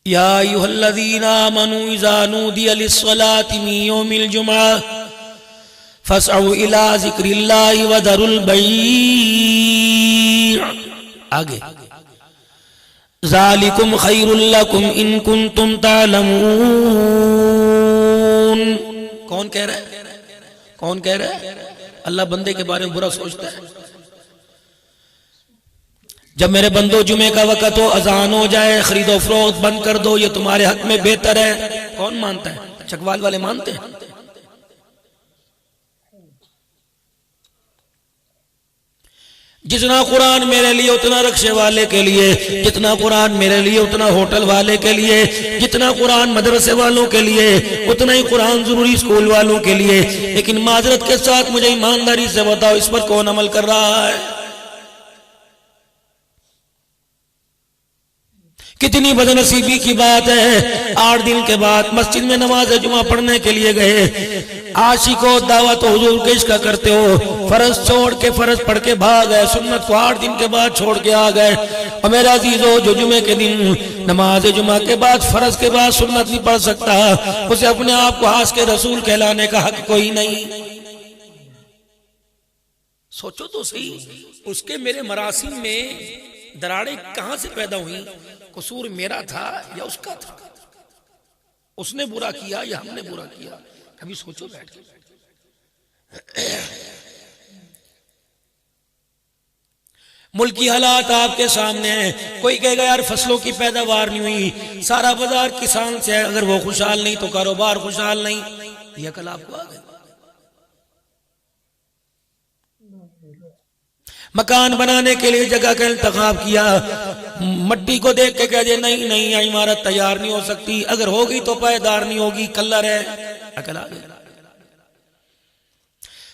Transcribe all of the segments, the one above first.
या अय्युहल्लज़ीना आमनू इज़ा नूदिया लिस्सलाति मिन यौमिल जुमअह फस्अऊ इला ज़िक्रिल्लाहि व ज़रुल बैअ। आगे ज़ालिकुम खैरुल लकुम इन कुंतुम तालमून। कौन कह रहा है? कौन कह रहा है? अल्लाह बंदे के बारे में बुरा सोचता है। जब मेरे बंदो जुमे का वक़्त हो, अजान हो जाए, खरीदो फरोख्त बंद कर दो, ये तुम्हारे हक में बेहतर है। कौन मानता है? चकवाल वाले मानते हैं। जितना कुरान मेरे लिए उतना रक्शे वाले के लिए, जितना कुरान मेरे लिए उतना होटल वाले के लिए, जितना कुरान मदरसे वालों के लिए उतना ही कुरान जरूरी स्कूल वालों के लिए। लेकिन माजरत के साथ मुझे ईमानदारी से बताओ, इस पर कौन अमल कर रहा है? कितनी बदनसीबी की बात है, 8 दिन के बाद मस्जिद में नमाज जुमा पढ़ने के लिए गए, आशिको दावत हुजूर के इश्क करते हो, फर्ज छोड़ के फर्ज पढ़ के भाग गए, सुन्नत को 8 दिन के बाद छोड़ के आ गए। और मेरा अजीजो, जो जुमे के दिन नमाज जुमा के बाद फर्ज के बाद सुन्नत नहीं पढ़ सकता, उसे अपने आप को हास के रसूल कहलाने का हक कोई नहीं। सोचो तो सही, उसके मेरे मरासिम में दरारें कहां से पैदा हुई? कसूर मेरा था या उसका था? उसने बुरा किया या हमने बुरा किया? कभी सोचो बैठ के। मुल्क की हालात आपके सामने है। कोई कहेगा यार फसलों की पैदावार नहीं हुई, सारा बाजार किसान से है, अगर वो खुशहाल नहीं तो कारोबार खुशहाल नहीं। यह कल आपको आ गया। मकान बनाने के लिए जगह का इंतखाब किया, मट्टी को देख के कह दे नहीं नहीं यह इमारत तैयार नहीं हो सकती, अगर होगी तो पायदार नहीं होगी, कलर है। अकल आ गई।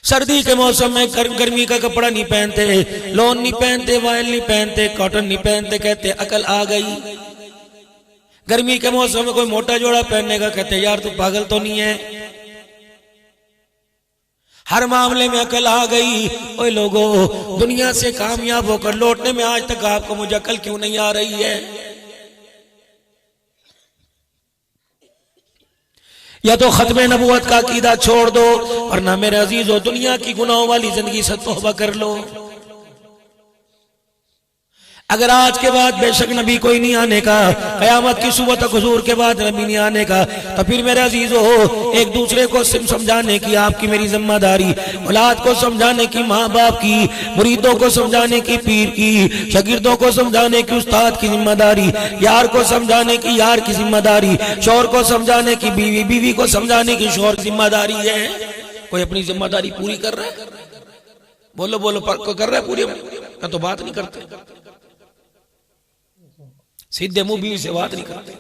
सर्दी के मौसम में गर्मी का कपड़ा नहीं पहनते, लॉन नहीं पहनते, वायल नहीं पहनते, कॉटन नहीं पहनते, कहते अकल आ गई। गर्मी के मौसम में कोई मोटा जोड़ा पहनने का, कहते यार तू पागल तो नहीं है। हर मामले में अकल आ गई। ओए लोगों, दुनिया से कामयाब होकर लौटने में आज तक आपको मुझे अकल क्यों नहीं आ रही है? या तो खत्म नबूवत का अकीदा छोड़ दो, वरना मेरे अजीजों दुनिया की गुनाहों वाली जिंदगी से तौबा कर लो। अगर आज के बाद बेशक नबी कोई नहीं आने का, कयामत की सुबह तक हुजूर के बाद नबी नहीं आने का, तो फिर मेरे अजीजों एक दूसरे को समझाने की आपकी मेरी जिम्मेदारी, औलाद को समझाने की माँ बाप की, मुरीदों को समझाने की पीर की, शागिर्दों को समझाने की उस्ताद की जिम्मेदारी, यार को समझाने की यार की जिम्मेदारी, शौहर को समझाने की बीवी, बीवी को समझाने की शौहर की जिम्मेदारी है। कोई अपनी जिम्मेदारी पूरी कर रहा है? बोलो बोलो, कर रहा है पूरी का? तो बात नहीं करते, सीधे मुंह बीवी से बात नहीं करते।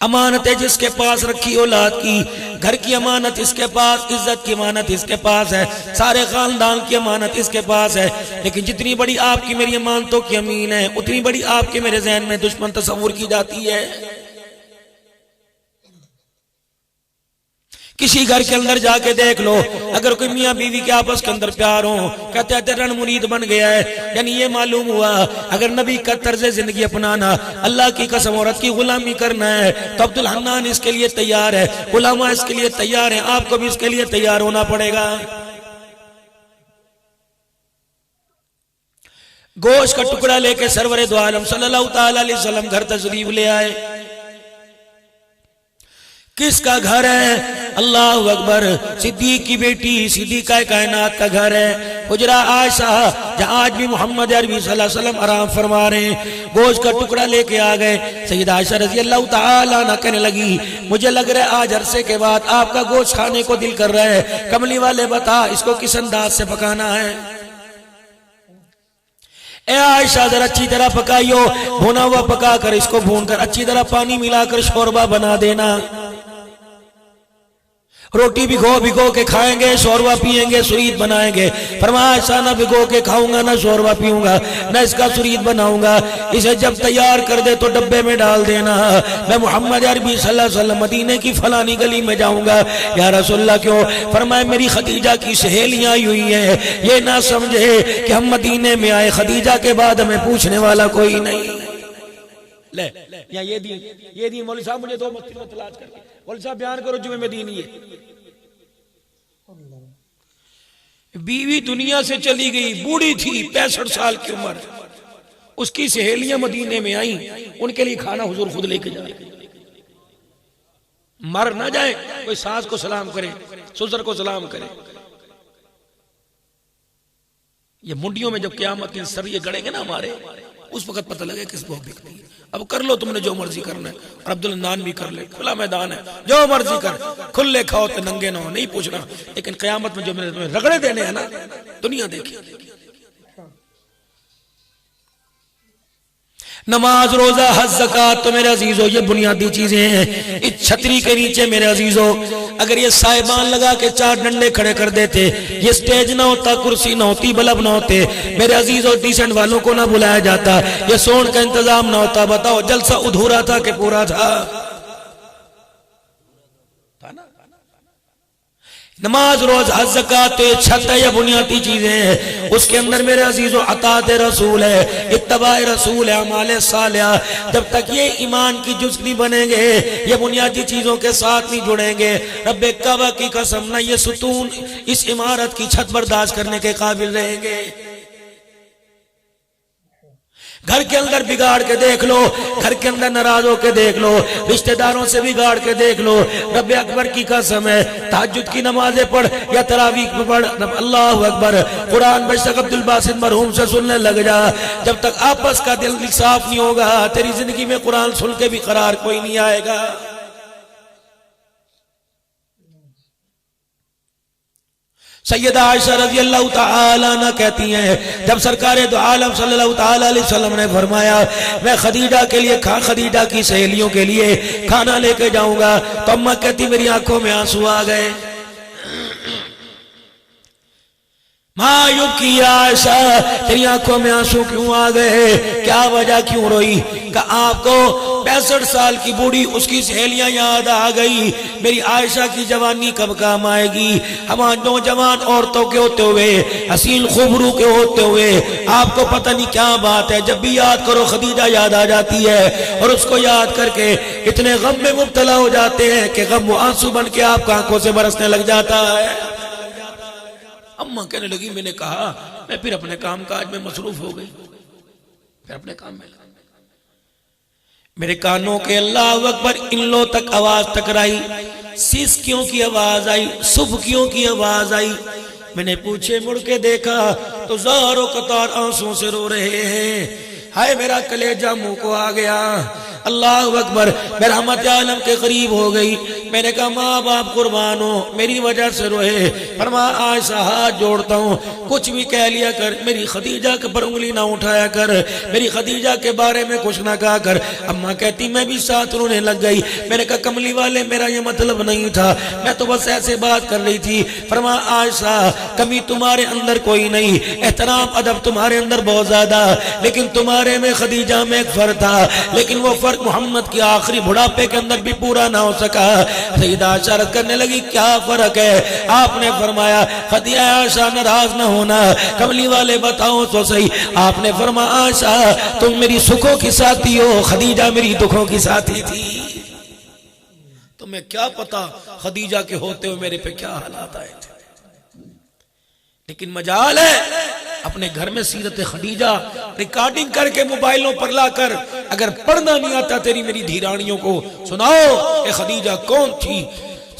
अमानत है जिसके पास रखी औलाद की, घर की अमानत इसके पास, इज्जत की अमानत इसके पास है, सारे खानदान की अमानत इसके पास है। लेकिन जितनी बड़ी आपकी मेरी अमानतों की अमीन है, उतनी बड़ी आपके मेरे ज़हन में दुश्मन तस्वुर की जाती है। किसी घर के अंदर जाके देख लो, अगर कोई मियाँ बीवी के आपस के अंदर प्यार हो, कहते हैं रण मुरीद बन गया है। यानी ये मालूम हुआ अगर नबी का तर्ज जिंदगी अपनाना, अल्लाह की कसम औरत की गुलामी करना है, तो अब्दुल हन्नान इसके लिए तैयार है, गुलामा इसके लिए तैयार है, आपको भी इसके लिए तैयार होना पड़ेगा। गोश्त का टुकड़ा लेके सरवरे दो आलम सल्लल्लाहु ताला अलैहि वसल्लम घर तशरीफ ले आए। किसका घर है? अल्लाहु अकबर, सिद्दीक की बेटी सिद्दीका कायनात का घर है, हुजरा आयशा, जहां आज भी मोहम्मद अरबी सल्लल्लाहु अलैहि वसल्लम आराम फरमा रहे हैं। गोश्त का टुकड़ा लेके आ गए। सैयदा आयशा रज़ी अल्लाह तआला अन्हा कहने लगी, मुझे लग रहा है आज अरसे के बाद आपका गोश्त खाने को दिल कर रहा है, कमली वाले बता इसको किस अंदाज से पकाना है। ए आयशा जरा अच्छी तरह पकाइयो, भुना हुआ पका कर इसको भून कर अच्छी तरह पानी मिलाकर शोरबा बना देना। रोटी भिगो भिगो के खाएंगे, शोरबा पिएंगे, सुरीद बनाएंगे। फरमाया ऐसा ना भिगो के खाऊंगा, ना शोरबा पीऊंगा, ना इसका सुरीद बनाऊंगा। इसे जब तैयार कर दे तो डब्बे में डाल देना। मैं मोहम्मद अरबी सल्लल्लाहु अलैहि वसल्लम मदीने की फलानी गली में जाऊंगा। या रसूलल्लाह क्यों? फरमाया मेरी खदीजा की सहेलियां आई हुई है, ये ना समझे कि हम मदीने में आए, खदीजा के बाद हमें पूछने वाला कोई नहीं। ले या ये दी मौलवी साहब मुझे दो मस्जिद में तलाश करके, मौलवी साहब बयान करो जुमे में दीन। ये बीवी दुनिया से चली गई, बूढ़ी थी, 65 साल की उम्र, उसकी सहेलियां मदीने में आई, उनके लिए खाना हुजूर खुद लेके जाए, मर ना जाए, कोई सास को सलाम करे, ससुर को सलाम करे। ये मुंडियों में जब क़यामत के सरिये गड़ेंगे ना हमारे, उस वक्त पता लगे किस बहुत बिकती है। अब कर लो तुमने जो मर्जी करना है, और अब्दुल नान भी कर ले, खुला मैदान है, जो मर्जी कर, खुले खाओ तो नंगे ना हो, नहीं पूछना। लेकिन क़यामत में जो मैंने तुम्हें रगड़े देने हैं ना, दुनिया देखी। नमाज, रोजा, हज, ज़कात तो मेरे अजीजों ये बुनियादी चीजें हैं। इस छतरी के नीचे मेरे अजीजों अगर ये साहिबान लगा के 4 डंडे खड़े कर देते, ये स्टेज ना होता, कुर्सी ना होती, बल्ब ना होते, मेरे अजीजों डिसेंट वालों को ना बुलाया जाता, ये सोन का इंतजाम ना होता, बताओ जलसा अधूरा था कि पूरा था? नमाज, रोज, हज, ज़कात तो ये छत है, ये बुनियादी चीजें हैं। उसके अंदर मेरे अजीजों अतात रसूल है, इत्तबाए रसूल है, अमाले सालिहा। जब तक ये ईमान की जुज़ नहीं बनेंगे, ये बुनियादी चीजों के साथ नहीं जुड़ेंगे, रब्बे काबा की कसम ना ये सुतून इस इमारत की छत बर्दाश्त करने के काबिल रहेंगे। घर के अंदर बिगाड़ के देख लो, घर के अंदर नाराज होके देख लो, रिश्तेदारों से बिगाड़ के देख लो, रब्बे अकबर की कसम है, तहज्जुद की नमाजें पढ़ या तरावीह पढ़, अल्लाहु अकबर, कुरान बेशक अब्दुल बासित मरहूम से सुनने लग जा। जब तक आपस का दिल साफ नहीं होगा, तेरी जिंदगी में कुरान सुन के भी करार कोई नहीं आएगा। सैयदा आयशा रज़ी अल्लाह तआला अन्हा कहती हैं, जब सरकार दो आलम सल्लल्लाहु तआला अलैहि वसल्लम ने फरमाया मैं खदीजा के लिए खदीजा की सहेलियों के लिए खाना लेके जाऊंगा, तो अम्मा कहती मेरी आंखों में आंसू आ गए। मायूब की आयशा तेरी आंखों में आंसू क्यों आ गए, क्या वजह, क्यों रोई? का आपको 65 साल की बूढ़ी उसकी सहेलियां याद आ गई, मेरी आयशा की जवानी कब काम आएगी? हमारे नौजवान औरतों के होते हुए, हसीन खुबरू के होते हुए आपको पता नहीं क्या बात है, जब भी याद करो खदीजा याद आ जाती है, और उसको याद करके इतने गम में मुब्तला हो जाते हैं कि गम आंसू बन के आपकी आंखों से बरसने लग जाता है। अम्मा कहने लगी, मैंने कहा मैं फिर अपने काम काज में मसरूफ हो गई, फिर अपने काम में मेरे कानों के अल्लाह अकबर इन लो तक आवाज टकराई, सिसकियों की आवाज आई, सुबकियों की आवाज आई। मैंने पूछे मुड़ के देखा तो ज़ाहरों कतार आंसुओं से रो रहे हैं। हाय मेरा कलेजा मुंह को आ गया। अल्लाह अकबर, मैं रहमत आलम के करीब हो गई। मैंने कहा माँ बाप कुर्बान हो, मेरी वजह से रोए, फरमा आयशा हाथ जोड़ता हूँ, कुछ भी कह लिया कर, मेरी खदीजा के पर उंगली ना उठाया कर, मेरी खदीजा के बारे में कुछ ना कहा कर। अम्मा कहती मैं भी साथ रोने लग गई। मैंने कहा कमली वाले मेरा ये मतलब नहीं था, मैं तो बस ऐसे बात कर रही थी। फरमा आयशा कमी तुम्हारे अंदर कोई नहीं, एहतराम अदब तुम्हारे अंदर बहुत ज्यादा, लेकिन तुम्हारे में खदीजा में एक फर्क था, लेकिन वो फर्क मोहम्मद के आखिरी बुढ़ापे के अंदर भी पूरा ना हो सका। सईदा आयशा करने लगी क्या फर्क है? आपने फरमाया खदीजा आयशा नाराज ना होना, कमली वाले बताओ तो सही। आपने फरमाया आयशा तुम मेरी सुखों की साथी हो, खदीजा मेरी दुखों की साथी थी। तुम्हें क्या पता खदीजा के होते हुए मेरे पे क्या हालात आए थे। लेकिन मजाल है अपने घर में सीरत खदीजा रिकॉर्डिंग करके मोबाइलों पर लाकर, अगर पढ़ना नहीं आता तेरी मेरी धीरानियों को सुनाओ कि खदीजा कौन थी।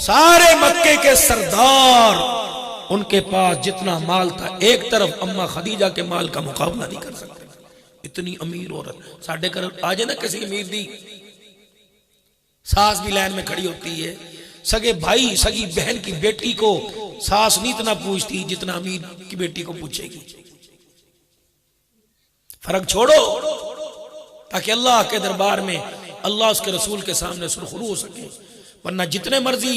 सारे मक्के के सरदार, उनके पास जितना माल था एक तरफ अम्मा खदीजा के माल का मुकाबला नहीं कर सकते, इतनी अमीर औरत। साढ़े घर आ जाए ना किसी अमीर दी, सास भी लाइन में खड़ी होती है, सगे भाई सगी बहन की बेटी को सास नहीं इतना पूछती जितना अमीर की बेटी को पूछेगी। फर्क छोड़ो ताकि अल्लाह के दरबार में, अल्लाह उसके रसूल के सामने सुरखरू हो सके। वरना जितने मर्जी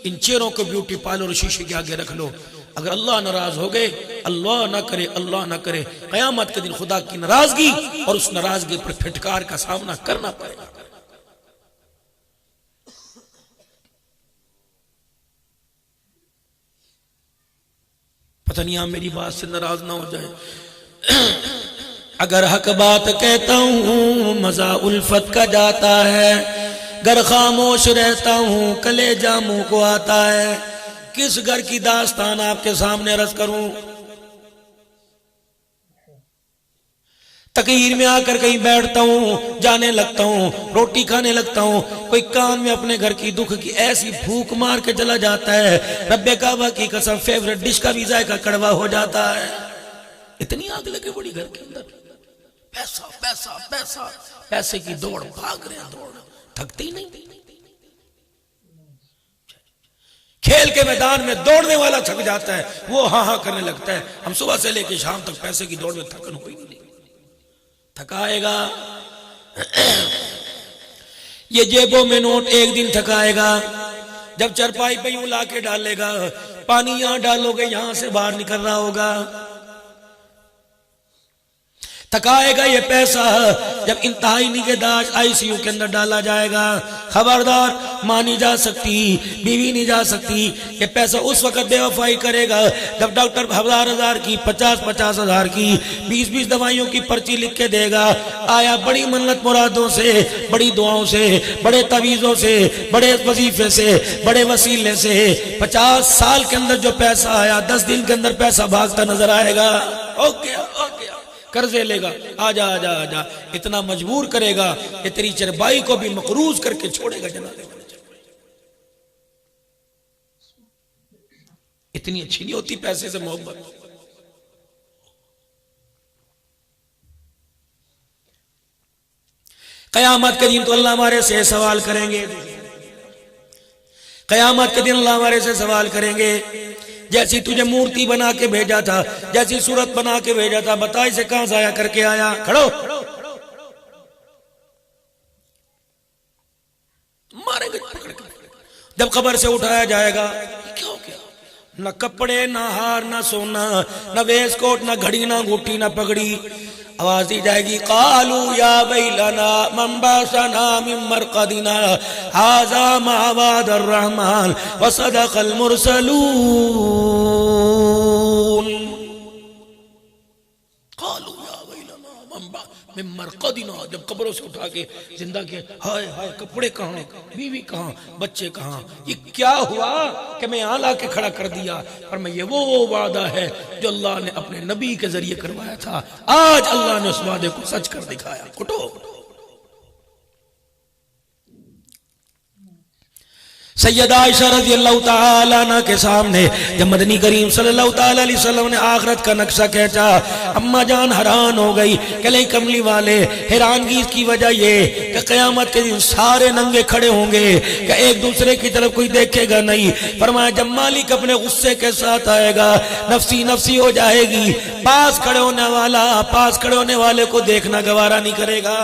इन चेहरों को ब्यूटी पार्लर और शीशे के आगे रख लो, अगर अल्लाह नाराज हो गए, अल्लाह ना करे, अल्लाह ना करे, कयामत के दिन खुदा की नाराजगी और उस नाराजगी पर फिटकार का सामना करना पड़ेगा। पता नहीं आप मेरी बात से नाराज ना हो जाए। अगर हक बात कहता हूँ मजा उल्फत का जाता है, गर खामोश रहता हूँ कलेजा मुंह को आता है। किस घर की दास्तान आपके सामने रस करूं? तकरीर में आकर कहीं बैठता हूं, जाने लगता हूं, रोटी खाने लगता हूं, कोई कान में अपने घर की दुख की ऐसी भूख मार के चला जाता है, रब्बे काबा की कसम फेवरेट डिश का भी जायका कड़वा हो जाता है। इतनी आग लगे बड़ी घर के अंदर, पैसा पैसा पैसा, पैसे की दौड़, भाग रहे हैं, दौड़, थकते ही नहीं। खेल के मैदान में दौड़ने वाला थक जाता है, वो हाँ हाँ करने लगता है। हम सुबह से लेकर शाम तक पैसे की दौड़ में थकन हुई नहीं, थकाएगा। ये जेबों में नोट एक दिन थकाएगा, जब चरपाई पे यूं लाके डालेगा, पानी यहां डालोगे यहां से बाहर निकल रहा होगा। थकाएगा ये पैसा, जब इंतहाई निगहदाश्त आईसीयू के अंदर डाला जाएगा। खबरदार, मां नहीं जा सकती, बीवी नहीं जा सकती। ये पैसा उस वक्त बेवफाई करेगा जब डॉक्टर हजार की, 50 हजार की, 20 दवाइयों की पर्ची लिख के देगा। आया बड़ी मन्नत मुरादों से, बड़ी दुआओं से, बड़े तवीज़ों से, बड़े वजीफे से, बड़े वसीले से। 50 साल के अंदर जो पैसा आया, 10 दिन के अंदर पैसा भागता नजर आएगा। ओके ओके, कर्जे लेगा, आजा आजा आजा, इतना मजबूर करेगा कि तेरी चरबाई को भी मकरूज करके छोड़ेगा जनाजे वाले। इतनी अच्छी नहीं होती पैसे से मोहब्बत। कयामत के दिन तो अल्लाह हमारे से सवाल करेंगे, कयामत के दिन अल्लाह हमारे से सवाल करेंगे, जैसी तुझे मूर्ति बना के भेजा था, जैसी सूरत बना के भेजा था, बता इसे कहां से आया करके आया। खड़ो, मारेंगे पकड़ के। जब कब्र से उठाया जाएगा, क्या हो गया? न कपड़े, न हार, न सोना, न वेस्टकोट, न घड़ी, न अंगूठी, न पगड़ी। आवाज दी जाएगी, कालू या बैलना मंबासना मिन मरकदिना हाजा मावादर रहमान व सदक़ल मुरसलून। कालू या बैलना मंबा मिन मरकदिना, जब कब्रों से उठा के जिंदा किया, हाय हाय, कपड़े कहाँ, बीवी कहाँ, बच्चे कहाँ, ये क्या हुआ कि मैं यहाँ ला के खड़ा कर दिया। और मैं ये वो वादा है जो अल्लाह ने अपने नबी के जरिए करवाया था, आज अल्लाह ने उस वादे को सच कर दिखाया। उठो, सैयदा आयशा रज़ियल्लाहु ताला अन्हा के सामने जब मदनी करीम सल्लल्लाहु ताला अलैहि वसल्लम ने आखिरत का नक्शा खींचा, अम्मा जान हैरान हो गई। कले कमली वाले, हैरानगी इसकी वजह ये कि क़यामत के दिन सारे नंगे खड़े होंगे कि एक दूसरे की तरफ कोई देखेगा नहीं। फरमाया जब मालिक अपने गुस्से के साथ आएगा, नफसी नफसी हो जाएगी, पास खड़े होने वाले को देखना गवारा नहीं करेगा।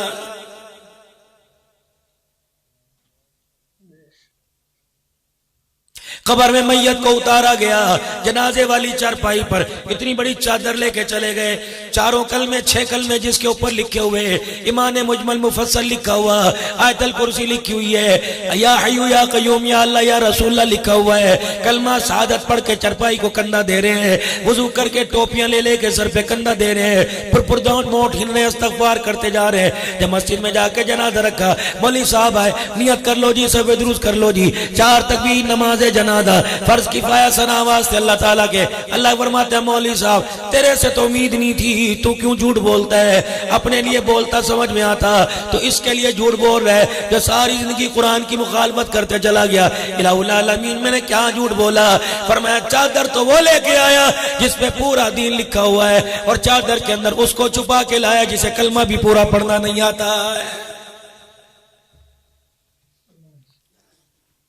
कब्र में मैयत को उतारा गया, जनाजे वाली चारपाई पर इतनी बड़ी चादर लेके चले गए, चारों कलमे 6 कलमे जिसके ऊपर लिखे हुए, ईमान मुजमल मुफस्सल लिखा हुआ, आयतल कुर्सी लिखी हुई है, या हय्यू या कय्यूम या अल्लाह या रसूलल्लाह लिखा हुआ है। कलमा शहादत पढ़ के चारपाई को कंधा दे रहे हैं, वुजू करके टोपियां ले लेके सर पे कंधा दे रहे हैं, फिर पुरदौन मोट हिल रहे, इस्तगफार करते जा रहे हैं। जब मस्जिद में जाके जनाजा रखा, मौलवी साहब आए, नियत कर लो जी, सब दुरुस्त कर लो जी, 4 तकबीर नमाज जनाजा फर्ज किफाया सना वास्ते अल्लाह ताला के। अल्लाह फरमाते हैं मौलवी साहब तेरे से तो उम्मीद नहीं थी, तू क्यों झूठ बोलता है? अपने लिए बोलता समझ में आता, तो इसके लिए झूठ बोल रहा है जो सारी जिंदगी कुरान की मुखालफत करते चला गया। इलाहुल आलमीन मैंने क्या झूठ बोला? फरमाया चादर तो वो लेके आया जिसपे पूरा दीन लिखा हुआ है, और चादर के अंदर उसको छुपा के लाया जिसे कलमा भी पूरा पढ़ना नहीं आता है।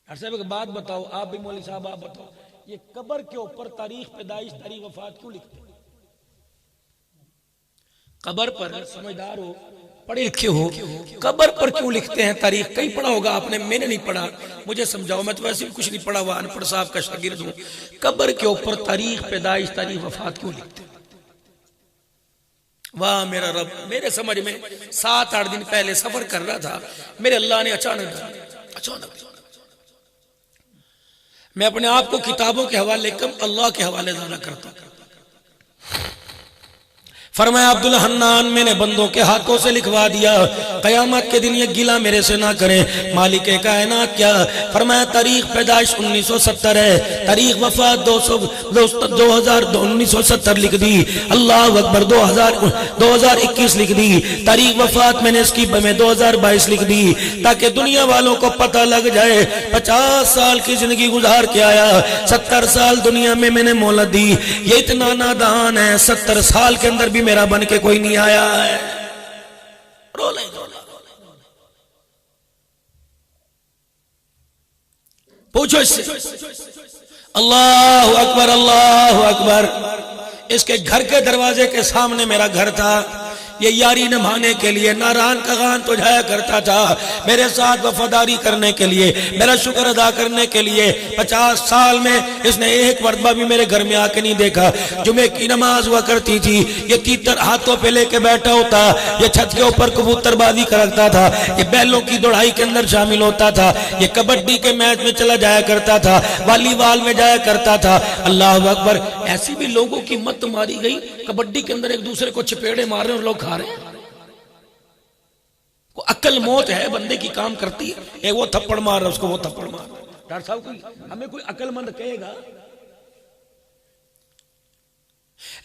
साहब एक बात बताओ, आप भी मौलवी साहब आप बताओ, ये कब्र के ऊपर तारीख पैदाइश तारीख वफात क्यों लिखते हैं? कब्र पर, समझदार हो, पढ़े लिखे हो, कब्र पर क्यों लिखते हैं तारीख? कहीं पढ़ा होगा आपने, मैंने नहीं पढ़ा, मुझे समझाओ, मैं तो वैसे भी कुछ नहीं पढ़ा हुआ, अनपढ़ साहब का शागिर्द हूं। कब्र के ऊपर तारीख पैदाइश तारीख वफात क्यों लिखते हैं? वाह मेरा रब, मेरे समझ में 7-8 दिन पहले सफर कर रहा था, मेरे अल्लाह ने अचानक मैं अपने आप को किताबों के हवाले कम, अल्लाह के हवाले ज्यादा करता हूं। फरमाया अब्दुल हन्नान मैंने बंदों के हाथों से लिखवा दिया, कयामत के दिन ये गिला मेरे से ना करें। मालिक कायनात क्या? फरमाया तारीख पैदाइश 1970 है, तारीख वफात 1970 लिख दी। अल्लाह अकबर 2021 लिख दी। तारीख वफात मैंने इसकी 2022 लिख दी, ताकि दुनिया वालों को पता लग जाए 50 साल की जिंदगी गुजार के आया, 70 साल दुनिया में मैंने मोहलत दी। ये इतना नादान है, 70 साल के अंदर भी मेरा बन के कोई नहीं आया है। रोले पूछो इससे। अल्लाह अकबर अल्लाह अकबर। इसके घर के दरवाजे के सामने मेरा घर था। ये यारी निभाने के लिए नारान का गान तो जाया करता था, मेरे साथ वफादारी करने के लिए, मेरा शुक्र अदा करने के लिए। 50 साल में इसने एक मरतबा भी मेरे घर में आके नहीं देखा। जुमे की नमाज हुआ करती थी, ये तीतर हाथों पे लेके बैठा होता, ये छत के ऊपर कबूतरबाजी करता था, ये बैलों की दौड़ाई के अंदर शामिल होता था, ये कबड्डी के मैच में चला जाया करता था, वॉलीबॉल में जाया करता था। अल्लाह अकबर। ऐसी भी लोगों की मत मारी गई, कबड्डी के अंदर एक दूसरे को चपेड़े मार रहे और लोग खा रहे हैं। को अक्ल मौत है, बंदे की काम करती है। एक वो थप्पड़ मार रहा, उसको वो थप्पड़ मार रहा। डॉक्टर साहब कोई हमें कोई अक्लमंद कहेगा?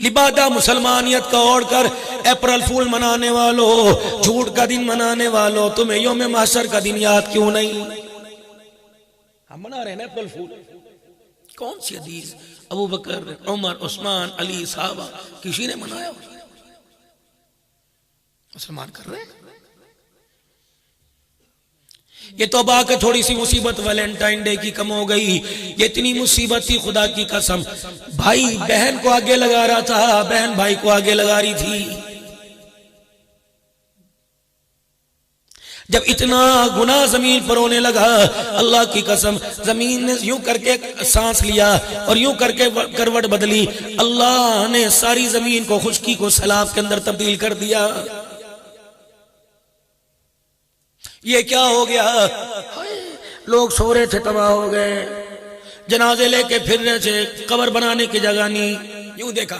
लिबादा मुसलमानियत का ओढ़कर अप्रैल फूल मनाने वालों, झूठ का दिन मनाने वालों, तुम्हें यौम महशर का दिन याद क्यों नहीं? हम मना रहे हैं अप्रैल फूल। कौन सी हदीस? अबू बकर, उमर, उस्मान, अली साहबा, किसी ने मनाया? मुसलमान कर रहे हैं। ये तो बाकी थोड़ी सी मुसीबत वैलेंटाइन डे की कम हो गई, ये इतनी मुसीबत थी खुदा की कसम। भाई बहन को आगे लगा रहा था, बहन भाई को आगे लगा रही थी। जब इतना गुनाह जमीन पर होने लगा, अल्लाह की कसम जमीन ने यूं करके सांस लिया और यूं करके करवट बदली, अल्लाह ने सारी जमीन को खुश्की को सैलाब के अंदर तब्दील कर दिया। ये क्या हो गया? लोग सो रहे थे, तबाह हो गए। जनाजे लेके फिर रहे थे, कब्र बनाने की जगह नहीं। यूं देखा,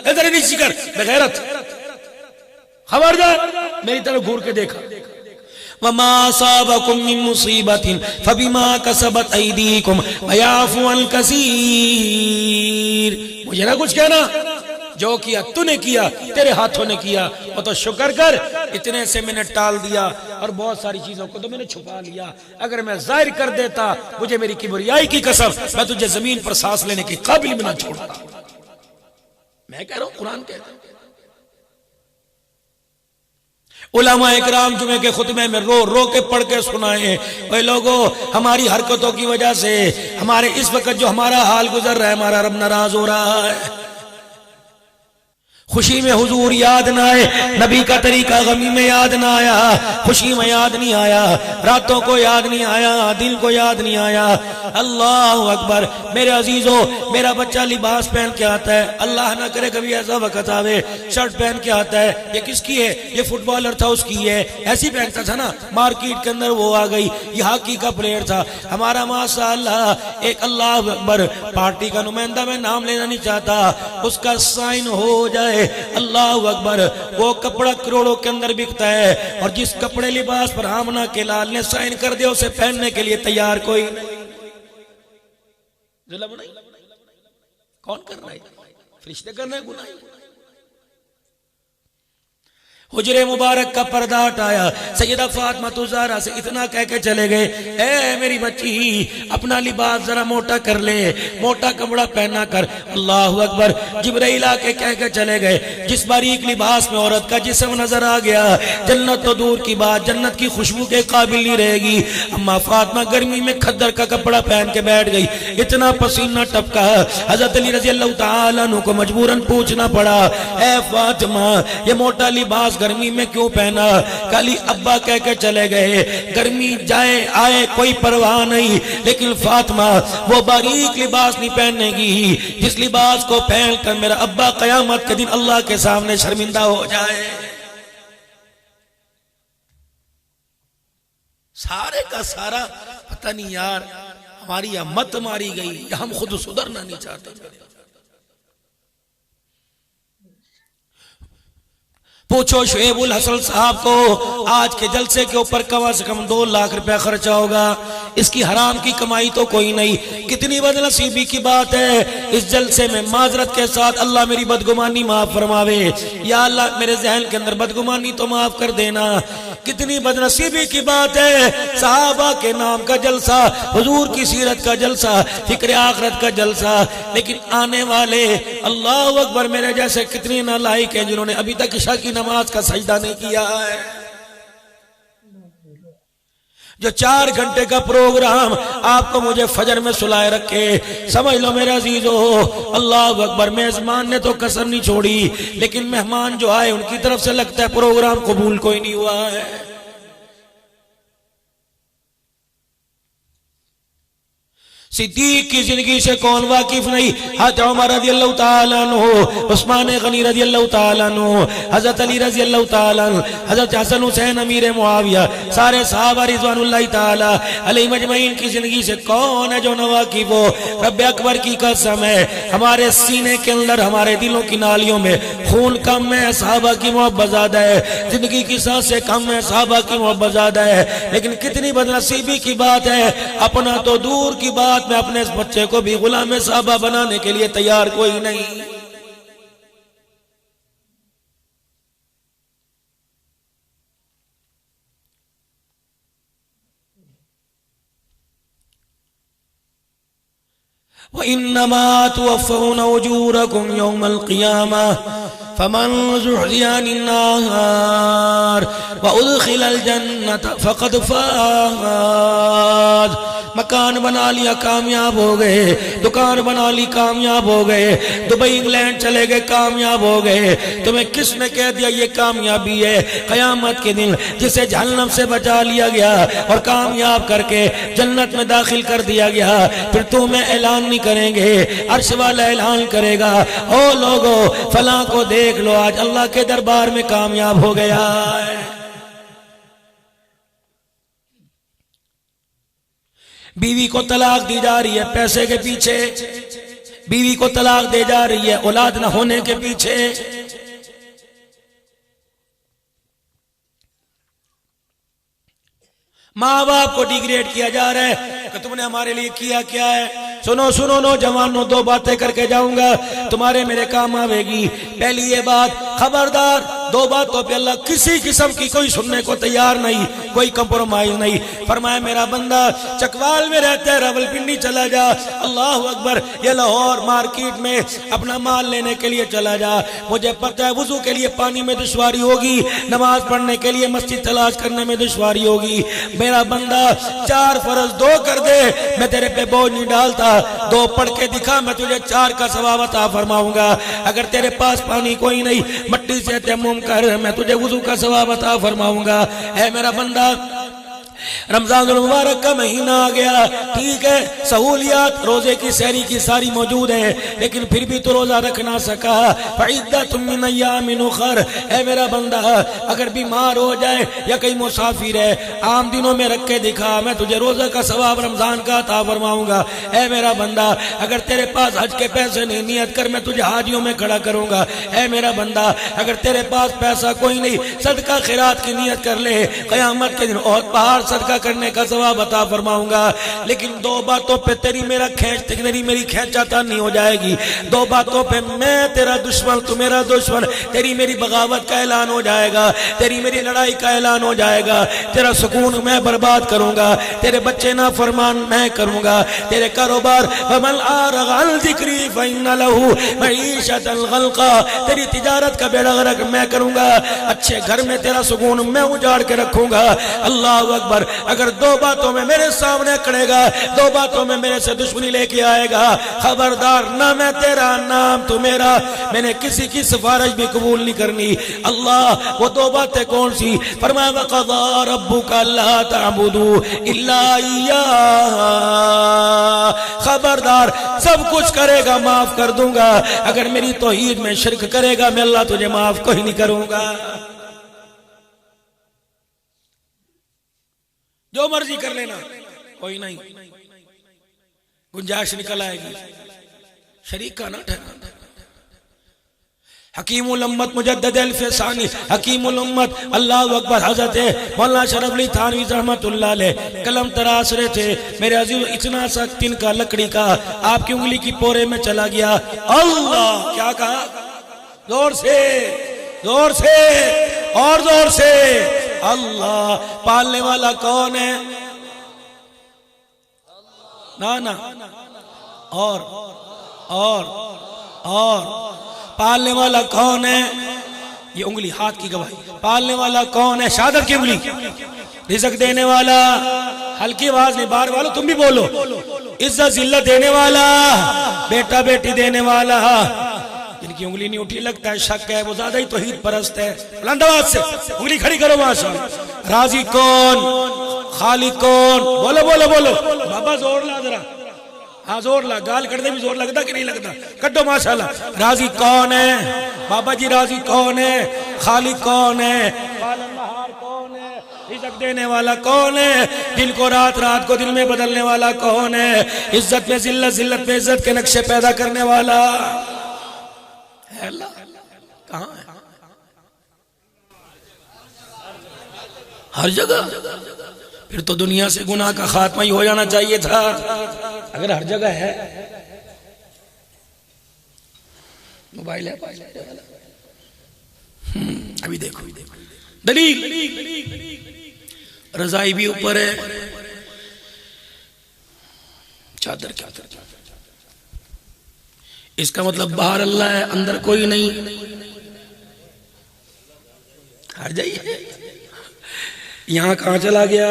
इधर नीचे कर बेगैरत, खबरदार, मेरी तरफ घूर के देखा। वमा असाबकुम मिन मुसीबतिन फबिमा कसबत अयदीकुम वयाफु अन कसीर। मुझे ना कुछ कहना, जो किया तूने किया, तेरे हाथों ने किया, वो तो शुक्र कर, इतने से मैंने टाल दिया और बहुत सारी चीजों को तो मैंने छुपा लिया। अगर मैं जाहिर कर देता, मुझे मेरी किबरियाई की कसम, मैं तुझे जमीन पर सांस लेने के काबिल भी ना छोड़ता। मैं कह रहा हूं, कुरान कहता है। उलमा इकराम जुमे के खुतबे में रो रो के पढ़ के सुनाए, ओए लोगों, हमारी हरकतों की वजह से हमारे इस वक्त जो हमारा हाल गुजर रहा है, हमारा रब नाराज हो रहा है। खुशी में हुजूर याद ना आए, नबी का तरीका गमी में याद ना आया, खुशी में याद नहीं आया, रातों को याद नहीं आया, दिल को याद नहीं आया। अल्लाह अकबर। मेरे अजीजों, मेरा बच्चा लिबास पहन के आता है, अल्लाह ना करे कभी ऐसा वक्त आवे शर्ट पहन के आता है, ये किसकी है? ये फुटबॉलर था उसकी है, ऐसी पहनता था ना, मार्केट के अंदर वो आ गई, ये हॉकी का प्लेयर था। हमारा माशाअल्लाह एक अल्लाह अकबर पार्टी का नुमाइंदा, मैं नाम लेना नहीं चाहता, उसका साइन हो जाए, अल्लाह अकबर, वो कपड़ा करोड़ों के अंदर बिकता है, और जिस कपड़े लिबास पर आमना के लाल ने साइन कर दिया, उसे पहनने के लिए तैयार कोई नहीं। कौन कर रहा है? फरिश्ते कर रहे हैं गुनाह। हुजरे मुबारक का पर्दा हटाया, सैयदा फातिमा ज़हरा से इतना कह के चले गए, ए मेरी बच्ची, अपना लिबास जरा मोटा कर ले, मोटा कपड़ा पहना कर। अल्लाह अकबर। जिब्राइल आके कह के चले गए, जिस बारीक लिबास में औरत का जिस्म नजर आ गया, जन्नत तो दूर की बात, जन्नत की खुशबू के काबिल नहीं रहेगी। अम्मा फातिमा गर्मी में खद्दर का कपड़ा पहन के बैठ गई, इतना पसीना टपका, हजरत अली रज़ी अल्लाह तआला अन्हु को मजबूरन पूछना पड़ा, ए फातिमा, ये मोटा लिबास गर्मी में क्यों पहना? खाली अब्बा कह के चले गए, गर्मी जाए आए कोई परवाह नहीं, लेकिन फातिमा वो बारीक लिबास नहीं पहनेगी जिस लिबास को पहन कर मेरा अब्बा कयामत के दिन अल्लाह के सामने शर्मिंदा हो जाए। सारे का सारा पता नहीं यार, हमारी या मत मारी गई या हम खुद सुधरना नहीं चाहते। पूछो शुएबुल हसन साहब को, आज के जलसे के ऊपर कम से कम 2 लाख रुपया खर्चा होगा। इसकी हराम की कमाई तो कोई नहीं। कितनी बदनसीबी की बात है। इस जलसे में माजरत के साथ अल्लाह मेरी बदगुमानी माफ फरमावे, या अल्लाह मेरे जहन के अंदर बदगुमानी तो माफ कर देना। कितनी बदनसीबी की बात है। सहाबा के नाम का जलसा, हुजूर की सीरत का जलसा, फिक्र आखिरत का जलसा, लेकिन आने वाले अल्लाह अकबर मेरे जैसे कितने नालायक हैं जिन्होंने अभी तक इशा की नमाज का सजदा नहीं किया है। जो 4 घंटे का प्रोग्राम आपको मुझे फजर में सुलाए रखे, समझ लो मेरे अजीजो, अल्लाह अकबर। मेजबान ने तो कसर नहीं छोड़ी, लेकिन मेहमान जो आए उनकी तरफ से लगता है प्रोग्राम कबूल कोई नहीं हुआ है। सिद्दीक की जिंदगी से कौन वाकिफ नहीं। हज़रत उमर रज़ी अल्लाह ताला अन्हु, उस्मान गनी रज़ी अल्लाह ताला अन्हु, हज़रत अली रज़ी अल्लाह ताला अन्हु, हज़रत हसन हुसैन अमीर मुआविया, सारे सहाबा रिज़वानुल्लाह ताला अलैहिम अजमईन की जिंदगी से कौन है जो न वाकिफ हो। रब अकबर की कसम है, हमारे सीने के अंदर, हमारे दिलों की नालियों में खून कम है, सहाबा की मोहब्बत ज्यादा है। जिंदगी की सांसें कम है, सहाबा की मोहब्बत ज्यादा है। लेकिन कितनी बदनसीबी की बात है, अपना तो दूर की बात में अपने इस बच्चे को भी गुलाम साहबा बनाने के लिए तैयार कोई नहीं। व इन्नमा तुवफ़्फ़ऊना उजूरकुम यौमल क़ियामा फमन ज़ुहज़िया अन्नार व उदख़िलल जन्नत फ़क़द फ़ाज़। मकान बना लिया कामयाब हो गए, दुकान बना ली कामयाब हो गए, दुबई इंग्लैंड चले गए कामयाब हो गए। तुम्हें किसने कह दिया ये कामयाबी है? कयामत के दिन जिसे जहन्नम से बचा लिया गया और कामयाब करके जन्नत में दाखिल कर दिया गया, फिर तुम्हें ऐलान नहीं करेंगे, अर्श वाला ऐलान करेगा, ओ लोगो फलां को देख लो, आज अल्लाह के दरबार में कामयाब हो गया है। बीवी को तलाक दी जा रही है पैसे के पीछे, बीवी को तलाक दे जा रही है औलाद न होने के पीछे। माँ बाप को डिग्रेड किया जा रहा है कि तुमने हमारे लिए किया क्या है। सुनो सुनो नौजवानों, 2 बातें करके जाऊंगा, तुम्हारे मेरे काम आवेगी। पहली ये बात, खबरदार 2 बातों पे अल्लाह किसी किस्म की कोई सुनने को तैयार नहीं, कोई कंप्रोमाइज नहीं। फरमाया मेरा बंदा चकवाल में रहता है, रावलपिंडी चला जा, अल्लाह अकबर, ये लाहौर मार्केट में अपना माल लेने के लिए चला जा। मुझे पता है वुजू के लिए पानी में दुश्वारी होगी, नमाज पढ़ने के लिए मस्जिद तलाश करने में दुश्वारी होगी। मेरा बंदा 4 फर्ज 2 कर दे, मैं तेरे पे बोझ नहीं डालता। 2 पढ़ के दिखा, मैं तुझे 4 का सवाब अता फरमाऊंगा। अगर तेरे पास पानी कोई नहीं, मट्टी से तयम्मुम कर, मैं तुझे वुजू का सवाब अता फरमाऊंगा। है मेरा बंदा, रमजान मुबारक का महीना आ गया, ठीक है, सहूलियात रोजे की सहरी की सारी मौजूद है, लेकिन फिर भी तो रोजा रख ना सका। फ़इद्दतुम मिन अय्यामिन उख़र, है मेरा बंदा, अगर बीमार हो जाए या कहीं मुसाफिर है, आम दिनों में रख के दिखा, मैं तुझे रोजा का सवाब रमजान का अता फरमाऊंगा। है मेरा बंदा, अगर तेरे पास हज के पैसे नहीं, नियत कर, मैं तुझे हाजियों में खड़ा करूंगा। है मेरा बंदा, अगर तेरे पास पैसा कोई नहीं, सदका खैरात की नियत कर ले, क़यामत के दिन और पहाड़ सदका करने का सवाब अता फरमाऊंगा। लेकिन 2 बातों पे तेरी मेरी खेचाता नहीं हो जाएगी। 2 बातों पे मैं तेरा दुश्मन, तू मेरा दुश्मन, तेरी मेरी बगावत का ऐलान हो जाएगा, तेरी मेरी लड़ाई का ऐलान हो जाएगा। तेरा सुकून मैं बर्बाद करूंगा, तेरे बच्चे ना फरमान मैं करूंगा, तेरे कारोबार वमन आरग़ अन ज़िक्री फ़इन्न लहू मईशतन ग़ल्क़ा, तेरी तिजारत का बेड़ा गर्क मैं करूंगा। अच्छे घर में तेरा सुकून मैं उजाड़ के रखूंगा। अल्लाह अकबर, अगर 2 बातों में मेरे सामने खड़ेगा, 2 बातों में मेरे से दुश्मनी लेके आएगा, खबरदार, ना मैं तेरा नाम तू मेरा, मैंने किसी की सिफारिश भी कबूल नहीं करनी। अल्लाह, वो 2 बातें कौन सी? फरमाया वक़ज़ा रब्बुका अल्ला तअबुदू इल्ला इय्याह, खबरदार, सब कुछ करेगा माफ कर दूंगा, अगर मेरी तौहीद में शिरक करेगा मैं अल्लाह तुझे माफ कोई नहीं करूंगा। जो मर्जी कर लेना, कोई नहीं, गुंजाइश निकल आएगी, शरीक का ना ठहराना। हकीमुल उम्मत मुजद्दिद अल-फसानी हकीमुल उम्मत अल्लाहु अकबर हजरत मौलाना शरफ अली थानवी रहमतुल्लाह अलैह कलम तराश रहे थे मेरे अजीज इतना सा तिनका लकड़ी का आपकी उंगली की पोरे में चला गया। अल्लाह क्या कहा? जोर से और जोर से अल्लाह। पालने वाला कौन है? ना और पालने वाला कौन है? ये उंगली हाथ की गवाही। पालने वाला कौन है? शहादत की उंगली। रिज़्क देने वाला, हल्की आवाज नहीं, बार वालों तुम भी बोलो। इज्जत जिल्लत देने वाला, बेटा बेटी देने वाला। जिनकी उंगली नहीं उठी लगता है शक है, वो ज्यादा ही तौहीद परस्त है। बुलंद आवाज से उंगली खड़ी करो माशाअल्लाह। राजी कौन? खालिक कौन? बोलो बोलो बोलो बाबा, जोर ला जरा। हाँ जोर ला, गाल कटने भी जोर लगता कि नहीं लगता? कटो माशाल्लाह। राजी कौन है? बाबा जी राजी कौन है? खालिक कौन है? पालनहार कौन है? रिज़्क देने वाला कौन है? दिन को रात, रात को दिन में बदलने वाला कौन है? इज्जत में जिल्लत, जिल्लत में इज्जत के नक्शे पैदा करने वाला है अल्लाह। कहाँ है? हर जगह। फिर तो दुनिया से गुनाह का खात्मा ही हो जाना चाहिए था अगर हर जगह है। मोबाइल है अभी देखो दलील। रजाई भी ऊपर है, चादर क्या इसका मतलब बाहर अल्लाह है, अंदर कोई नहीं। हर जाइए। यहाँ कहाँ चला गया?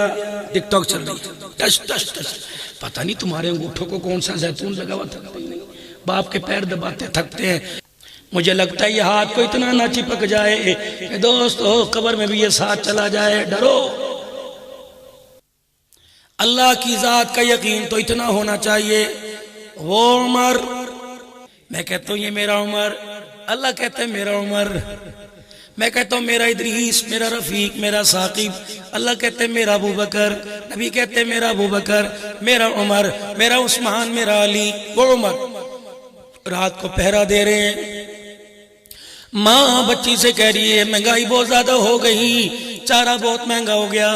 टिकटॉक चल रही है, टच टच टच। पता नहीं तुम्हारे अंगूठों को कौन सा जैतून लगा हुआ, थकते नहीं। बाप के पैर दबाते थकते हैं। मुझे लगता है ये हाथ को इतना ना चिपक जाए कि दोस्तों कब्र में भी ये साथ चला जाए। डरो। अल्लाह की जात का यकीन तो इतना होना चाहिए। वो उमर, मैं कहता हूँ ये मेरा उमर, अल्लाह कहता है मेरा उमर। मैं कहता हूँ मेरा इदरीस, मेरा रफीक, मेरा साकिब। अल्लाह कहते हैं मेरा अबू बकर, नबी कहते हैं मेरा अबू बकर, मेरा उमर, मेरा उस्मान, मेरा अली। वो उमर रात को पहरा दे रहे हैं। माँ बच्ची से कह रही है महंगाई बहुत ज्यादा हो गई, चारा बहुत महंगा हो गया,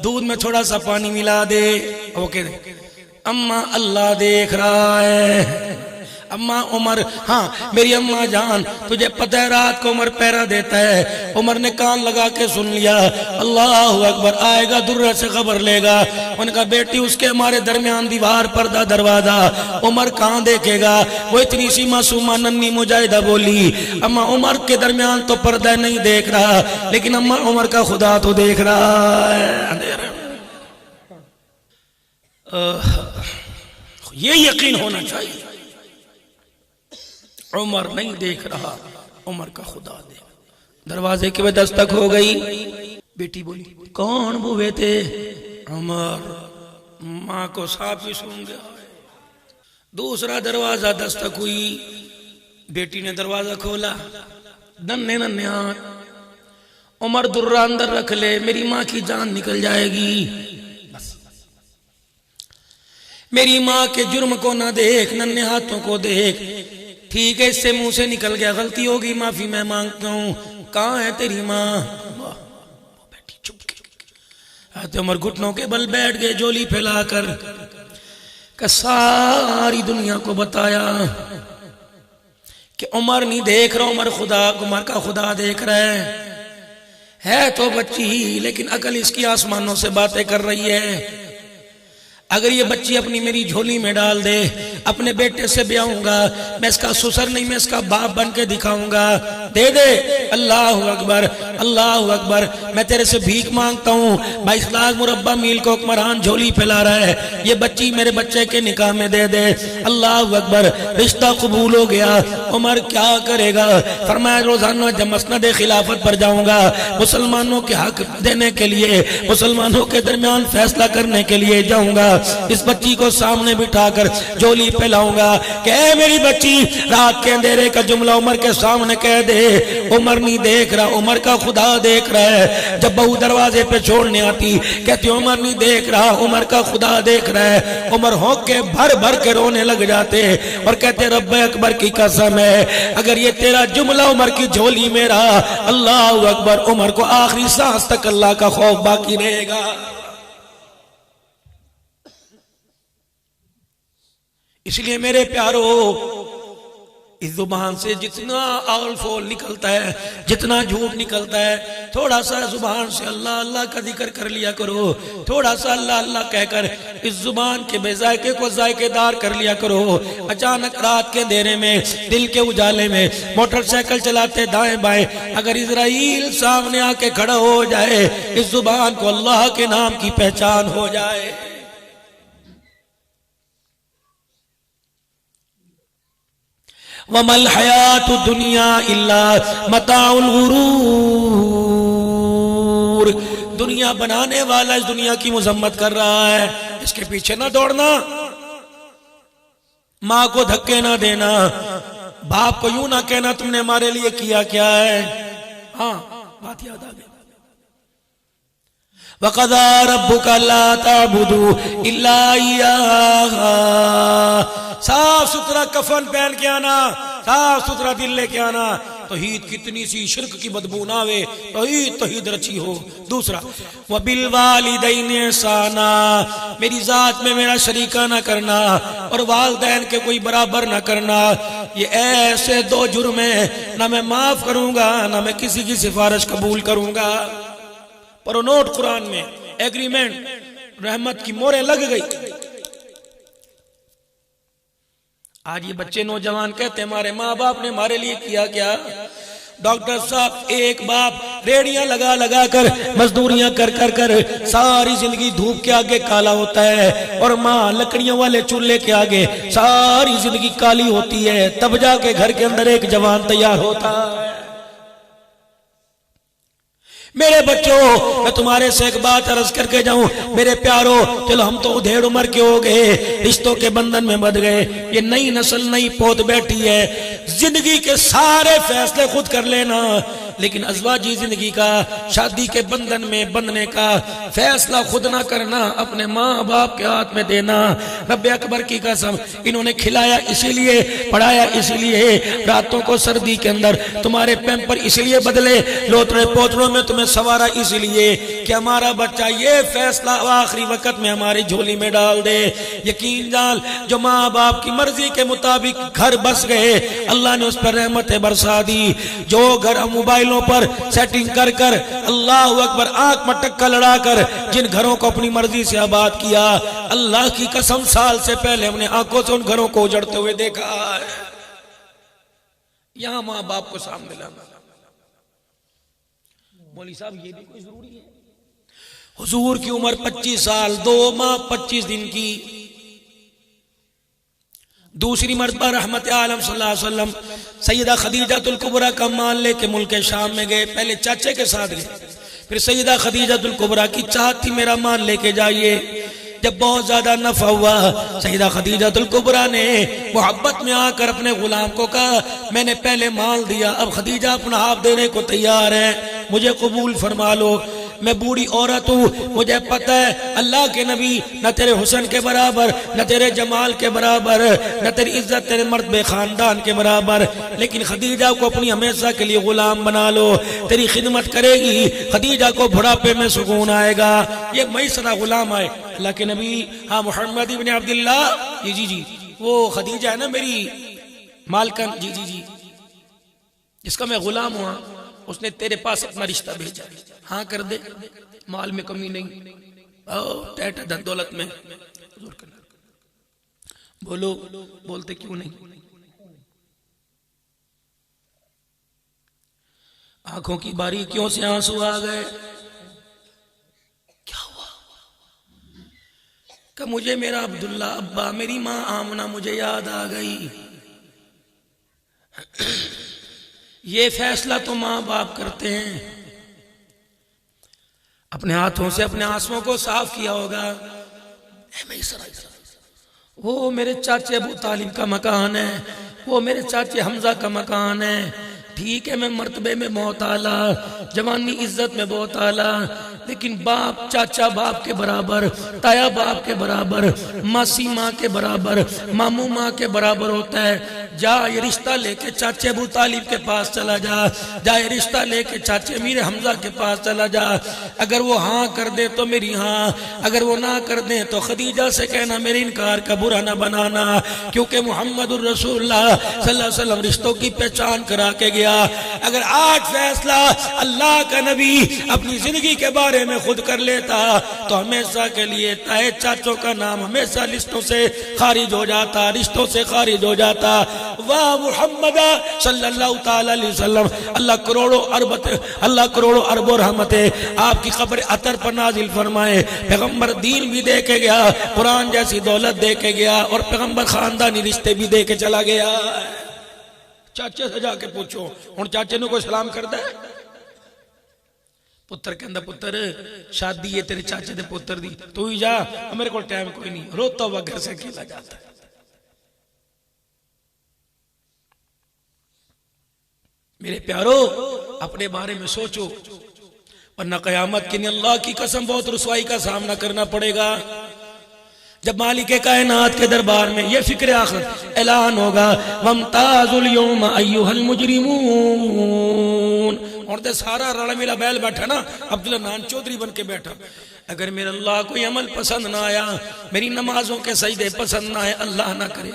दूध में थोड़ा सा पानी मिला दे। ओके अम्मा अल्लाह देख रहा है। अम्मा उमर, हाँ मेरी अम्मा जान, तुझे पता है रात को उमर पहरा देता है। उमर ने कान लगा के सुन लिया। अल्लाह अकबर, आएगा दुर्र से खबर लेगा। उनका बेटी उसके हमारे दरमियान दीवार, पर्दा, दरवाजा। उमर कहाँ देखेगा? वो इतनी सी मासूमा नन्ही मुजाहिदा बोली, अम्मा उमर के दरमियान तो पर्दा नहीं देख रहा, लेकिन अम्मा उमर का खुदा तो देख रहा है। ये यकीन होना चाहिए। उमर नहीं देख रहा, उमर का खुदा देख। दरवाजे की वजह दस्तक हो गई। बेटी बोली कौन बुए थे? उमर। माँ को साफ ही सूंघ गया। दूसरा दरवाजा दस्तक हुई। बेटी ने दरवाजा खोला, नन्हे नन्हे हाथ। उमर दुर्रा अंदर रख ले, मेरी माँ की जान निकल जाएगी। बस मेरी माँ के जुर्म को ना देख, नन्हे हाथों को देख। ठीक है, इससे मुंह से निकल गया, गलती होगी, माफी मैं मांगता हूँ। कहाँ है तेरी माँ? बेटी चुप के। उमर घुटनों के बल बैठ गए, जोली फैलाकर सारी दुनिया को बताया कि उमर नहीं देख रहा, उमर खुदा, उमर का खुदा देख रहा है तो बच्ची ही, लेकिन अकल इसकी आसमानों से बातें कर रही है। अगर ये बच्ची अपनी मेरी झोली में डाल दे, अपने बेटे से ब्याहूंगा, मैं इसका ससुर नहीं, मैं इसका बाप बन के दिखाऊंगा। दे दे। अल्लाह अकबर, अल्लाह अकबर। मैं तेरे से भीख मांगता हूँ, 22 लाख मुरब्बा मील को हुक्मरान झोली फैला रहा है, ये बच्ची मेरे बच्चे के निकाह में दे दे। अल्लाह अकबर। रिश्ता कबूल हो गया। उमर क्या करेगा? फरमाया रोजाना जब मसनद खिलाफत पर जाऊंगा, मुसलमानों के हक देने के लिए, मुसलमानों के दरमियान फैसला करने के लिए जाऊंगा, इस बच्ची को सामने बिठाकर झोली पे लाऊंगा। कह मेरी बच्ची रात के अंधेरे का जुमला उमर के सामने कह दे। उमर नहीं देख रहा, उमर का खुदा देख रहा है। जब बहू दरवाजे पे छोड़ने आती कहती उमर नहीं देख रहा, उमर का खुदा देख रहा है। उमर होंक के भर भर के रोने लग जाते और कहते रब्बे अकबर की कसम है अगर ये तेरा जुमला उमर की झोली में रहा, अल्लाह अकबर, उमर को आखिरी सांस तक अल्लाह का खौफ बाकी रहेगा। इसलिए मेरे प्यारो, इस जुबान से जितना आल फोल निकलता है, जितना झूठ निकलता है, थोड़ा सा जुबान से अल्लाह अल्लाह का जिक्र कर लिया करो। थोड़ा सा अल्लाह अल्लाह कहकर इस जुबान के बेजायके को जायकेदार कर लिया करो। अचानक रात के अंधेरे में, दिल के उजाले में मोटरसाइकिल चलाते दाएं बाएं अगर इजराइल सामने आके खड़ा हो जाए, इस जुबान को अल्लाह के नाम की पहचान हो जाए। वमल हयातु दुनिया इल्ला मताउल गुरूर। दुनिया बनाने वाला इस दुनिया की मजम्मत कर रहा है, इसके पीछे ना दौड़ना, माँ को धक्के ना देना, बाप को यूं ना कहना तुमने हमारे लिए किया क्या है। हाँ, बात याद आ गई। वक़ज़ा रब्बुका अल्ला ताबुदू इल्ला इय्याहु। साफ सुथरा कफन पहन के आना, साफ सुथरा दिल लेके आना, तौहीद कितनी सी शिर्क की बदबू ना आवे, तौहीद रची हो। दूसरा व बिल वालिदैन ihसाना, मेरी जात में मेरा शरीका ना करना और वालिदैन के कोई बराबर ना करना। ये ऐसे दो जुर्म है, ना मैं माफ करूंगा ना मैं किसी की सिफारिश कबूल करूंगा। पर नोट कुरान में एग्रीमेंट, रहमत की मोहरें लग गई। आज ये बच्चे नौजवान कहते हैं हमारे माँ बाप ने हमारे लिए किया क्या। डॉक्टर साहब, एक बाप रेडियां लगा लगा कर मजदूरियां कर कर कर सारी जिंदगी धूप के आगे काला होता है और माँ लकड़ियों वाले चूल्हे के आगे सारी जिंदगी काली होती है, तब जाके घर के अंदर एक जवान तैयार होता है। मेरे बच्चों, मैं तुम्हारे से एक बात अर्ज करके जाऊं, मेरे प्यारो, चलो हम तो उधेड़ उम्र के हो गए, रिश्तों के बंधन में बंध गए, ये नई नस्ल नई पोत बैठी है, जिंदगी के सारे फैसले खुद कर लेना, लेकिन अज़वाजी जिंदगी का, शादी के बंधन में बंधने का फैसला खुद ना करना, अपने माँ बाप के हाथ में देना। रब्बे अकबर की कसम, इन्होंने खिलाया इसीलिए, पढ़ाया इसीलिए, रातों को सर्दी के अंदर तुम्हारे पैम्पर इसलिए बदले, लोटने पोतरों में तुम्हें सवारा इसलिए कि हमारा बच्चा ये फैसला आखिरी वक्त में हमारी झोली में डाल दे। यकीन जान, जो माँ बाप की मर्जी के मुताबिक घर बस गए, अल्लाह ने उस पर रहमतें बरसा दी। जो घर मोबाइलों पर सेटिंग कर कर, अल्लाह अकबर, आंख मटक्का लड़ा कर जिन घरों को अपनी मर्जी से आबाद किया, अल्लाह की कसम साल से पहले हमने आंखों से उन घरों को उजड़ते हुए देखा है। यहां माँ बाप को सामने लाना। मौली साहब, ये भी कोई जरूरी है? हुजूर की उम्र 25 साल 2 माह 25 दिन की। दूसरी मर्तबा रहमत आलम सल्लल्लाहु अलैहि वसल्लम सैयदा खदीजातुल कुबरा का माल लेके मुल्क शाम में गए। पहले चाचे के साथ गए, फिर सैयदा खदीजातुल कुबरा की चाहत थी मेरा माल लेके जाइए। जब बहुत ज्यादा नफा हुआ, सैयदा खदीजातुल कुबरा ने मोहब्बत में आकर अपने गुलाम को कहा, मैंने पहले माल दिया, अब खदीजा अपना हाथ देने को तैयार है, मुझे कबूल फरमा लो। मैं बूढ़ी औरत हूँ, मुझे पता है अल्लाह के नबी न तेरे हुस्न के बराबर, न तेरे जमाल के बराबर, न तेरी इज्जत तेरे मर्तबे खानदान के बराबर, लेकिन खदीजा को अपनी हमेशा के लिए गुलाम बना लो, तेरी खिदमत करेगी, खदीजा को बुढ़ापे में सुकून आएगा। ये मैसरा गुलाम आए अल्लाह के नबी, हाँ मोहम्मद इब्न अब्दुल्लाह, जी जी जी, वो खदीजा है ना मेरी मालकन, जी जी जी, जिसका मैं गुलाम हुआ, उसने तेरे पास अपना रिश्ता भेजा। हाँ कर दे, माल में कमी नहीं, टैट धन दौलत में। बोलो, बोलते क्यों नहीं? आंखों की बारीकियों से आंसू आ गए। क्या हुआ? कि मुझे मेरा अब्दुल्ला अब्बा, मेरी माँ आमना मुझे याद आ गई। ये फैसला तो माँ बाप करते हैं। अपने हाथों से अपने आंसुओं को साफ किया होगा, वो मेरे चाचे अबू तालिब का मकान है, वो मेरे चाचे हमजा का मकान है। ठीक है, मैं मर्तबे में बहुत आला, जवानी इज्जत में बहुत आला, लेकिन बाप चाचा बाप के बराबर, ताया बाप के बराबर, मासी माँ के बराबर, मामू माँ के बराबर होता है। जा ये रिश्ता लेके चाचे अबू तालिब के पास चला जा ये रिश्ता लेके चाचे मेरे हमजा के पास चला जा। अगर वो हाँ कर दे तो मेरी हाँ, अगर वो ना कर दे तो खदीजा से कहना मेरे इनकार का बुरा ना बनाना, क्योंकि मुहम्मदुर रसूलुल्लाह सल्लल्लाहु अलैहि वसल्लम रिश्तों की पहचान करा के गया। अगर आज फैसला अल्लाह का नबी अपनी जिंदगी के बारे में खुद कर लेता तो हमेशा के लिए ताए चाचों का नाम हमेशा लिस्टों से खारिज हो जाता, रिश्तों से खारिज हो जाता। वाह मुहम्मद सल्लल्लाहु ताला अलैहि वसल्लम, अल्लाह करोड़ों अरबों रहमतें आपकी कब्र अतर पर नाजिल फरमाए। पैगंबर दीन भी दे के गया, कुरान जैसी दौलत दे के गया, और पैगंबर खानदानी रिश्ते भी दे के चला गया। चाचे से जाके पूछो, हुण चाचे ने कोई सलाम करता है? पुत्र कहंदा पुत्र शादी है तेरे चाचे दे पुत्र दी, तू ही जा, मेरे को टाइम कोई नहीं, रोता हुआ घर से अकेला जाता है। मेरे प्यारो अपने बारे में सोचो, वरना कयामत के दिन अल्लाह की कसम बहुत रुसवाई का सामना करना पड़ेगा। जब मालिक कायनात के दरबार में ये फिक्र आखिरत ऐलान होगा, वमताजुल यौम अय्युहल मुजरिमून, और तो सारा रड़ा मेरा बैल बैठा ना, अब्दुल्ला नान चौधरी बन के बैठा। अगर मेरे अल्लाह कोई अमल पसंद ना आया, मेरी नमाजों के सजदे पसंद ना आए, अल्लाह ना करे,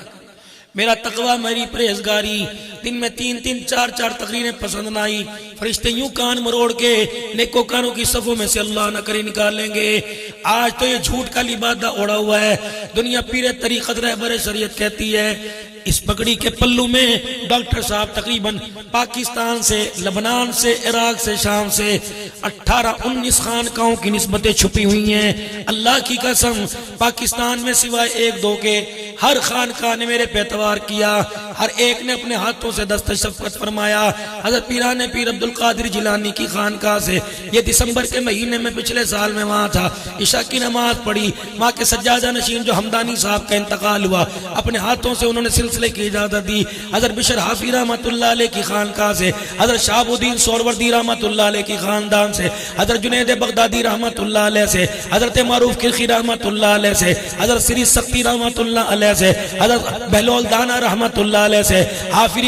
मेरा तकवा मेरी परहेजगारी, दिन में 3-3 4-4 तकरीरें पसंद ना आई, फरिश्ते यूं कान मरोड़ के नेकोकारों की सफों में से अल्लाह न करे निकाल लेंगे। आज तो ये झूठ का लिबादा ओढ़ा हुआ है, दुनिया पीरे तरीक़त रहबर शरीयत कहती है। इस पगड़ी के पल्लू में डॉक्टर साहब तकरीबन पाकिस्तान से, लबनान से, इराक से, शाम से 18-19 खानकाओं की निस्बतें छुपी हुई हैं। अल्लाह की कसम पाकिस्तान में सिवाय 1-2 के हर खानका ने मेरे पे एतवार किया, हर एक ने अपने हाथों से दस्त शफ़क़त फरमाया। हज़रत पीराने पीर अब्दुल कादिर जिलानी की खानका से ये दिसंबर के महीने में पिछले साल में वहाँ था, इशा की नमाज पढ़ी, वहाँ के सज्जादा नशीन जो हमदानी साहब का इंतकाल हुआ, अपने हाथों से उन्होंने सिलसिले की इजाजत दी। हज़रत बिशर हाफी रहमतुल्लाह अलैह की खानका से, हज़रत शाहबुद्दीन सोहरवर्दी रहमतुल्लाह अलैह की खानदान से, हज़रत जुनैद बगदादी रहमतुल्लाह अलैह से, हज़रत मारूफ किरखी रहमतुल्लाह अलैह से, हज़रत सिरी सख्ती रहमतुल्लाह अलैह से, हज़रत बहलोल दाना रहमतुल्लाह अलैह से, हाफिज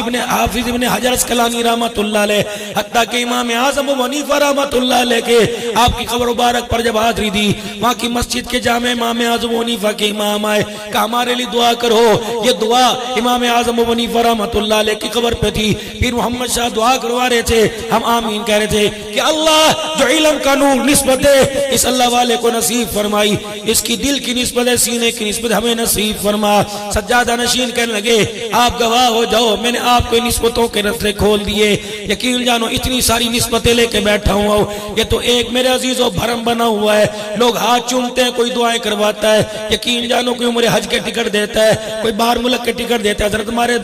इब्ने हजर अस्कलानी रहमतुल्लाह अलैह, हत्ता के इमाम आज़म अबू हनीफा रहमतुल्लाह अलैह के आपकी कब्र मुबारक पर जब हाज़िरी दी, वहाँ की मस्जिद के जामे इमाम आज़म अबू हनीफा के इमाम आए, कहा हमारे लिए दुआ करो। ये दुआ इमाम आज़म अबू हनीफा रहमतुल्लाह अलैह की कब्र पे थी। फिर मोहम्मद शाह दुआ करवा रहे थे, हम आमीन कह रहे थे कि अल्लाह जो इल्म का नूर निस्बत है इस अल्लाह वाले को नसीब फरमाई, इसकी दिल की निस्बत है, सीने की निस्बत हमें नसीब फरमा। सज्जादा नशीन कहने लगे आप गवाह हो जाओ, मैंने आपको निस्बतों के रस्ते खोल दिए। यकीन जानो इतनी सारी निस्बतें लेके बैठा हुआ हूँ, ये तो एक मेरे अजीजों भरम बना हुआ है। लोग हाथ चूमते हैं, कोई दुआएं करवाता है, यकीन जानो कोई उम्र हज के टिकट देता है, कोई बाहर मुल्क के टिकट देता है,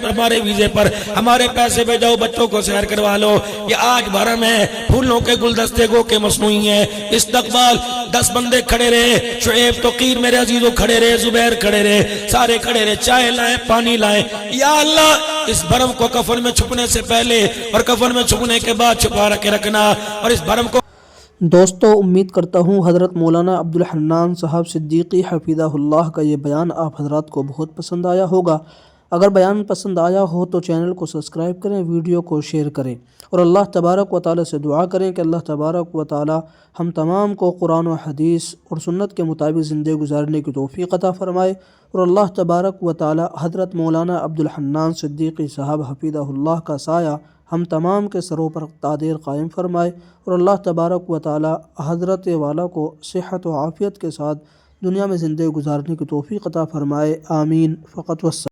हमारे वीजे पर हमारे पैसे पे जाओ बच्चों को सैर करवा लो। ये आज भरम है, फूलों के गुलदस्ते गो के मसनूई है। इस्तकबाल 10 बंदे खड़े रहे, शुएब तोकीर मेरे अजीजों खड़े रहे, जुबैर खड़े रहे, सारे खड़े रहे, चाय लाए पानी लाए। या अल्लाह इस भरम को कफन में छुपने से पहले और कफन में छुपने के बाद छुपा के रखना, और इस भरम को दोस्तों उम्मीद करता हूँ हज़रत मौलाना अब्दुल हन्नान साहब सिद्दीकी हफिज़हुल्लाह का ये बयान आप हज़रात को बहुत पसंद आया होगा। अगर बयान पसंद आया हो तो चैनल को सब्सक्राइब करें, वीडियो को शेयर करें, और अल्लाह तबारक व तआला से दुआ करें कि अल्लाह तबारक व तआला हम तमाम को कुरान व हदीस और सुन्नत के मुताबिक ज़िंदगी गुजारने की तौफ़ीक़ अता फ़रमाए। और अल्लाह तबारक व तआला हज़रत मौलाना अब्दुल हन्नान सिद्दीकी साहब हफिज़हुल्लाह का साया हम तमाम के सरों पर तादेर कायम फरमाए। और अल्लाह तबारक व तआला हज़रत वाला को सेहत व आफ़ियत के साथ दुनिया में ज़िंदगी गुजारने की तौफ़ीक़ अता फ़रमाए। आमीन फ़क़त वस्सलाम।